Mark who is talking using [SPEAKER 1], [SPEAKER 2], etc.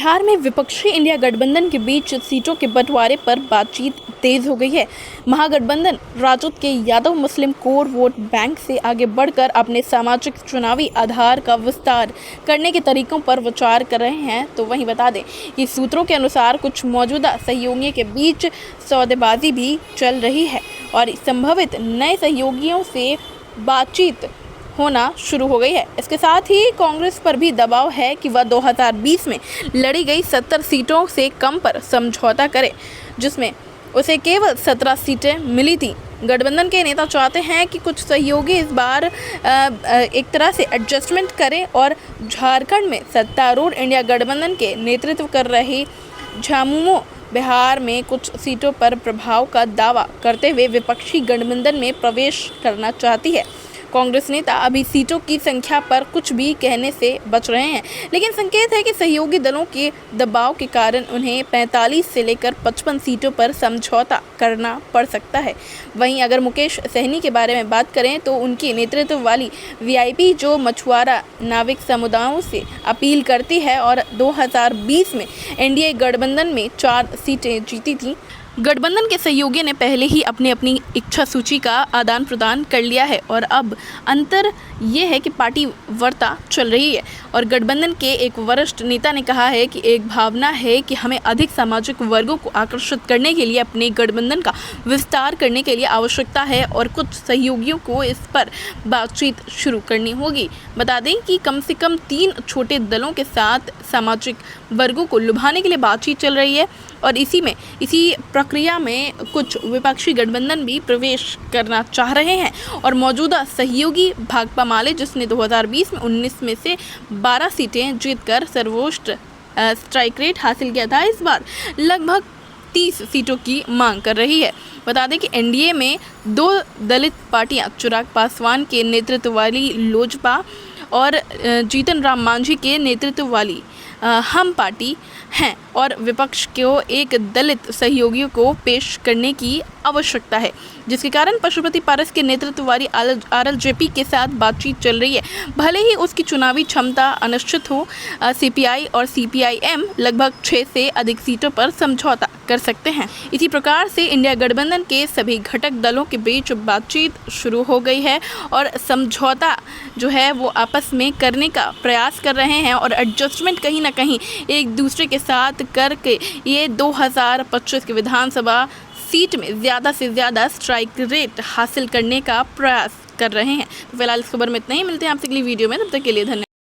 [SPEAKER 1] बिहार में विपक्षी इंडिया गठबंधन के बीच सीटों के बंटवारे पर बातचीत तेज हो गई है। महागठबंधन राजद के यादव मुस्लिम कोर वोट बैंक से आगे बढ़कर अपने सामाजिक चुनावी आधार का विस्तार करने के तरीकों पर विचार कर रहे हैं। तो वहीं बता दें कि सूत्रों के अनुसार कुछ मौजूदा सहयोगियों के बीच सौदेबाजी भी चल रही है और संभवित नए सहयोगियों से बातचीत होना शुरू हो गई है। इसके साथ ही कांग्रेस पर भी दबाव है कि वह 2020 में लड़ी गई 70 सीटों से कम पर समझौता करे, जिसमें उसे केवल 17 सीटें मिली थी। गठबंधन के नेता चाहते हैं कि कुछ सहयोगी इस बार एक तरह से एडजस्टमेंट करें और झारखंड में सत्तारूढ़ इंडिया गठबंधन के नेतृत्व कर रही झामुमो बिहार में कुछ सीटों पर प्रभाव का दावा करते हुए विपक्षी गठबंधन में प्रवेश करना चाहती है। कांग्रेस नेता अभी सीटों की संख्या पर कुछ भी कहने से बच रहे हैं, लेकिन संकेत है कि सहयोगी दलों के दबाव के कारण उन्हें 45 से लेकर 55 सीटों पर समझौता करना पड़ सकता है। वहीं अगर मुकेश सहनी के बारे में बात करें तो उनके नेतृत्व वाली वीआईपी जो मछुआरा नाविक समुदायों से अपील करती है और 2020 में एनडीए गठबंधन में 4 सीटें जीती थी। गठबंधन के सहयोगी ने पहले ही अपनी इच्छा सूची का आदान प्रदान कर लिया है और अब अंतर ये है कि पार्टी वार्ता चल रही है और गठबंधन के एक वरिष्ठ नेता ने कहा है कि एक भावना है कि हमें अधिक सामाजिक वर्गों को आकर्षित करने के लिए अपने गठबंधन का विस्तार करने के लिए आवश्यकता है और कुछ सहयोगियों को इस पर बातचीत शुरू करनी होगी। बता दें कि कम से कम 3 छोटे दलों के साथ सामाजिक वर्गों को लुभाने के लिए बातचीत चल रही है और इसी प्रक्रिया में कुछ विपक्षी गठबंधन भी प्रवेश करना चाह रहे हैं और मौजूदा सहयोगी भाकपा माले, जिसने 2020 में 19 में से 12 सीटें जीतकर सर्वोच्च स्ट्राइक रेट हासिल किया था, इस बार लगभग 30 सीटों की मांग कर रही है। बता दें कि एनडीए में 2 दलित पार्टियां चिराग पासवान के नेतृत्व वाली लोजपा और जीतन राम मांझी के नेतृत्व वाली हम पार्टी हैं और विपक्ष को एक दलित सहयोगियों को पेश करने की आवश्यकता है, जिसके कारण पशुपति पारस के नेतृत्व वाली आरएलजेपी के साथ बातचीत चल रही है। भले ही उसकी चुनावी क्षमता अनिश्चित हो, सीपीआई और सीपीआईएम लगभग 6 से अधिक सीटों पर समझौता कर सकते हैं। इसी प्रकार से इंडिया गठबंधन के सभी घटक दलों के बीच बातचीत शुरू हो गई है और समझौता जो है वो आपस में करने का प्रयास कर रहे हैं और एडजस्टमेंट कहीं ना कहीं एक दूसरे के साथ करके ये 2025 की विधानसभा सीट में ज़्यादा से ज़्यादा स्ट्राइक रेट हासिल करने का प्रयास कर रहे हैं। तो फिलहाल इस खबर में इतना ही, मिलते हैं आपसे अगली वीडियो में, तब तक के लिए धन्यवाद।